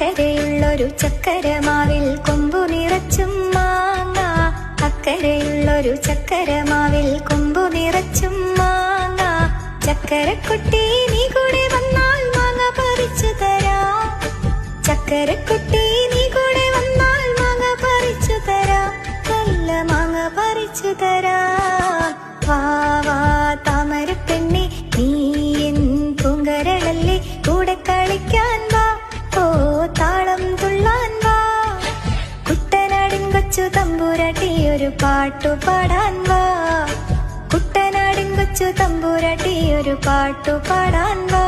അക്കരയുള്ളൊരു ചക്കരമാവിൽ കൊമ്പു നിറച്ചും മാങ്ങ. അക്കരയുള്ളൊരു ചക്കരമാവിൽ കൊമ്പു നിറച്ചും മാങ്ങ. ചക്കരക്കുട്ടി നീ കൂടെ വന്നാൽ മാങ്ങ പറിച്ചു തരാം. ചക്കരക്കുട്ടി നീ കൂടെ വന്നാൽ മാങ്ങ പറിച്ചു തരാം. നല്ല മാങ്ങ പറിച്ചു തരാം. വാ വാ താമരപ്പെണ്ണെ നീ എൻ പൂങ്കരളല്ലേ, കൂടെ കളിക്കാൻ വാ, ഓ താളം തുള്ളാൻ വാ. കുട്ടനാടിൻ കൊച്ചു തമ്പുരാട്ടി ഒരു പാട്ടു പാടാൻ വാ. കുട്ടനാടിൻ കൊച്ചു തമ്പുരാട്ടി ഒരു പാട്ടു പാടാൻ വാ.